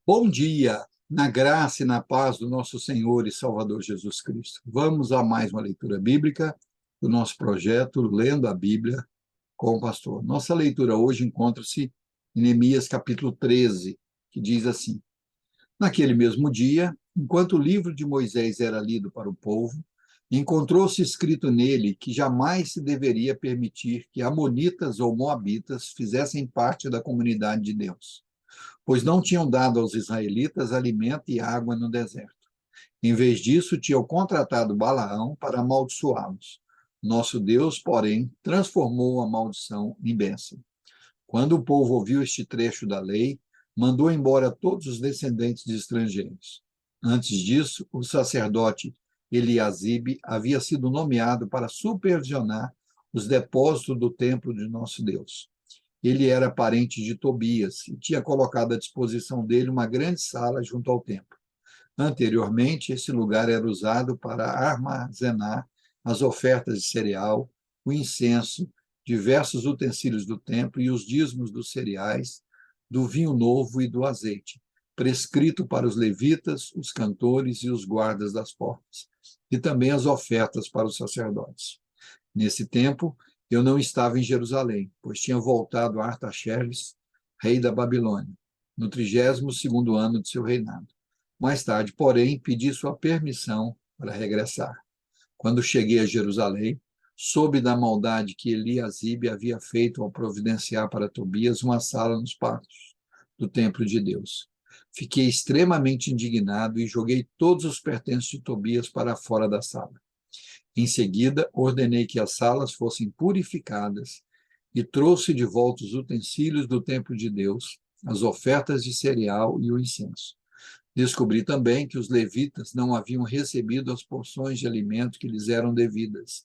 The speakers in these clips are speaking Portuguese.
Bom dia, na graça e na paz do nosso Senhor e Salvador Jesus Cristo. Vamos a mais uma leitura bíblica do nosso projeto Lendo a Bíblia com o Pastor. Nossa leitura hoje encontra-se em Neemias capítulo 13, que diz assim: Naquele mesmo dia, enquanto o livro de Moisés era lido para o povo, encontrou-se escrito nele que jamais se deveria permitir que amonitas ou moabitas fizessem parte da comunidade de Deus, pois não tinham dado aos israelitas alimento e água no deserto. Em vez disso, tinham contratado Balaão para amaldiçoá-los. Nosso Deus, porém, transformou a maldição em bênção. Quando o povo ouviu este trecho da lei, mandou embora todos os descendentes de estrangeiros. Antes disso, o sacerdote Eliasibe havia sido nomeado para supervisionar os depósitos do templo de nosso Deus. Ele era parente de Tobias e tinha colocado à disposição dele uma grande sala junto ao templo. Anteriormente, esse lugar era usado para armazenar as ofertas de cereal, o incenso, diversos utensílios do templo e os dízimos dos cereais, do vinho novo e do azeite, prescrito para os levitas, os cantores e os guardas das portas, e também as ofertas para os sacerdotes. Nesse tempo, eu não estava em Jerusalém, pois tinha voltado a Artaxerxes, rei da Babilônia, no 32º ano de seu reinado. Mais tarde, porém, pedi sua permissão para regressar. Quando cheguei a Jerusalém, soube da maldade que Eliasibe havia feito ao providenciar para Tobias uma sala nos pátios do templo de Deus. Fiquei extremamente indignado e joguei todos os pertences de Tobias para fora da sala. Em seguida, ordenei que as salas fossem purificadas e trouxe de volta os utensílios do templo de Deus, as ofertas de cereal e o incenso. Descobri também que os levitas não haviam recebido as porções de alimento que lhes eram devidas,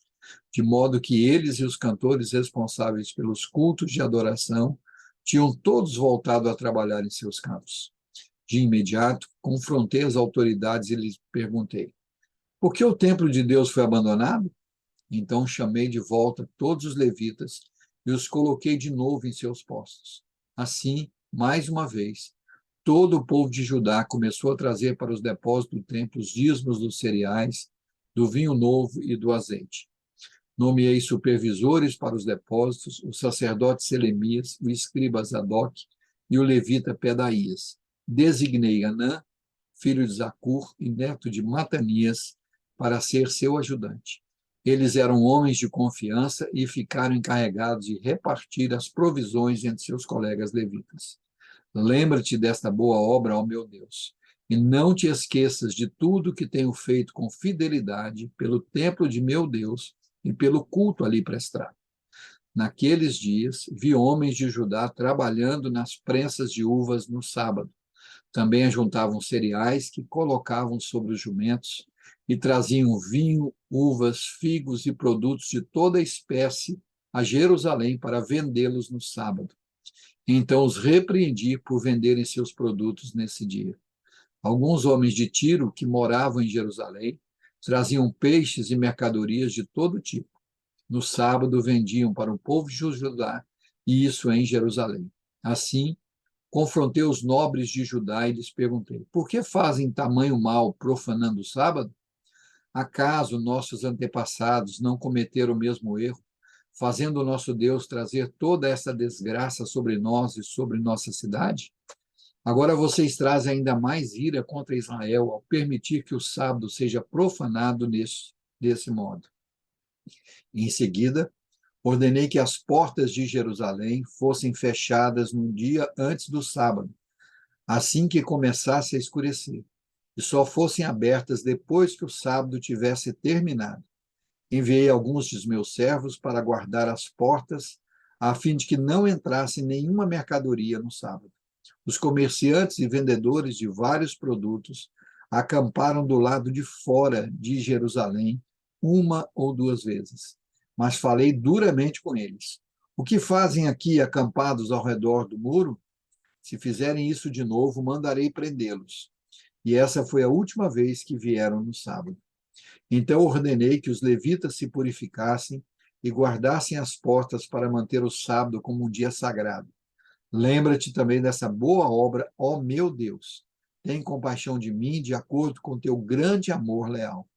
de modo que eles e os cantores responsáveis pelos cultos de adoração tinham todos voltado a trabalhar em seus campos. De imediato, confrontei as autoridades e lhes perguntei: por que o templo de Deus foi abandonado? Então chamei de volta todos os levitas e os coloquei de novo em seus postos. Assim, mais uma vez, todo o povo de Judá começou a trazer para os depósitos do templo os dízimos dos cereais, do vinho novo e do azeite. Nomeei supervisores para os depósitos, o sacerdote Selemias, o escriba Zadok e o levita Pedaías. Designei Anã, filho de Zacur e neto de Matanias, para ser seu ajudante. Eles eram homens de confiança e ficaram encarregados de repartir as provisões entre seus colegas levitas. Lembra-te desta boa obra, ó meu Deus, e não te esqueças de tudo que tenho feito com fidelidade pelo templo de meu Deus e pelo culto ali prestado. Naqueles dias, vi homens de Judá trabalhando nas prensas de uvas no sábado. Também ajuntavam cereais que colocavam sobre os jumentos e traziam vinho, uvas, figos e produtos de toda espécie a Jerusalém para vendê-los no sábado. Então os repreendi por venderem seus produtos nesse dia. Alguns homens de Tiro, que moravam em Jerusalém, traziam peixes e mercadorias de todo tipo. No sábado vendiam para o povo de Judá, e isso em Jerusalém. Assim, confrontei os nobres de Judá e lhes perguntei: por que fazem tamanho mal profanando o sábado? Acaso nossos antepassados não cometeram o mesmo erro, fazendo o nosso Deus trazer toda essa desgraça sobre nós e sobre nossa cidade? Agora vocês trazem ainda mais ira contra Israel ao permitir que o sábado seja profanado desse modo. Em seguida, ordenei que as portas de Jerusalém fossem fechadas no dia antes do sábado, assim que começasse a escurecer, e só fossem abertas depois que o sábado tivesse terminado. Enviei alguns dos meus servos para guardar as portas, a fim de que não entrasse nenhuma mercadoria no sábado. Os comerciantes e vendedores de vários produtos acamparam do lado de fora de Jerusalém uma ou duas vezes, mas falei duramente com eles. O que fazem aqui acampados ao redor do muro? Se fizerem isso de novo, mandarei prendê-los. E essa foi a última vez que vieram no sábado. Então ordenei que os levitas se purificassem e guardassem as portas para manter o sábado como um dia sagrado. Lembra-te também dessa boa obra, ó meu Deus, tem compaixão de mim de acordo com teu grande amor leal.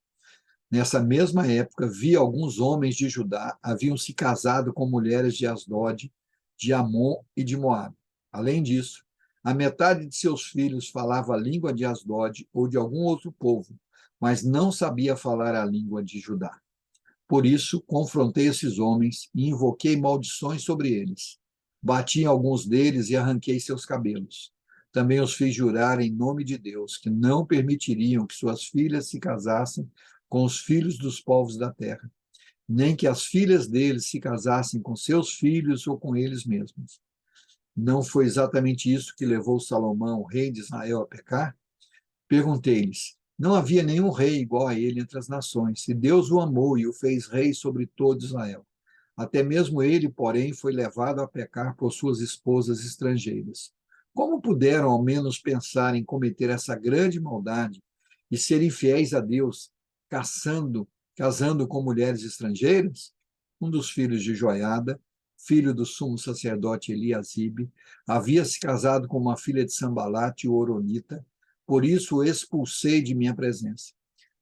Nessa mesma época, vi alguns homens de Judá haviam se casado com mulheres de Asdod, de Amon e de Moabe. Além disso, a metade de seus filhos falava a língua de Asdod ou de algum outro povo, mas não sabia falar a língua de Judá. Por isso, confrontei esses homens e invoquei maldições sobre eles. Bati em alguns deles e arranquei seus cabelos. Também os fiz jurar em nome de Deus que não permitiriam que suas filhas se casassem com os filhos dos povos da terra, nem que as filhas deles se casassem com seus filhos ou com eles mesmos. Não foi exatamente isso que levou Salomão, rei de Israel, a pecar? Perguntei-lhes: não havia nenhum rei igual a ele entre as nações, e Deus o amou e o fez rei sobre todo Israel. Até mesmo ele, porém, foi levado a pecar por suas esposas estrangeiras. Como puderam ao menos pensar em cometer essa grande maldade e serem fiéis a Deus, casando com mulheres estrangeiras? Um dos filhos de Joiada, filho do sumo sacerdote Eliasibe, havia se casado com uma filha de Sambalate, o Horonita, por isso o expulsei de minha presença.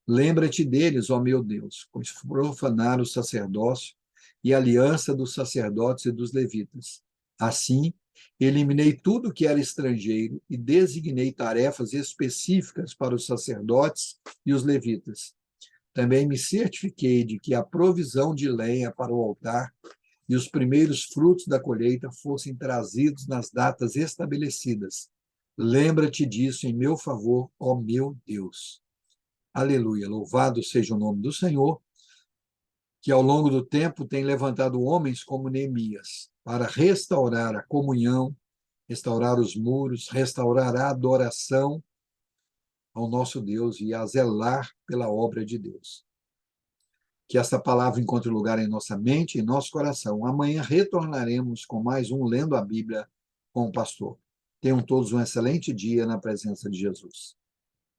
Lembra-te deles, ó meu Deus, pois profanaram o sacerdócio e a aliança dos sacerdotes e dos levitas. Assim, eliminei tudo que era estrangeiro e designei tarefas específicas para os sacerdotes e os levitas. Também me certifiquei de que a provisão de lenha para o altar e os primeiros frutos da colheita fossem trazidos nas datas estabelecidas. Lembra-te disso em meu favor, ó meu Deus. Aleluia. Louvado seja o nome do Senhor, que ao longo do tempo tem levantado homens como Neemias para restaurar a comunhão, restaurar os muros, restaurar a adoração ao nosso Deus e a zelar pela obra de Deus. Que essa palavra encontre lugar em nossa mente e em nosso coração. Amanhã retornaremos com mais um Lendo a Bíblia com o pastor. Tenham todos um excelente dia na presença de Jesus.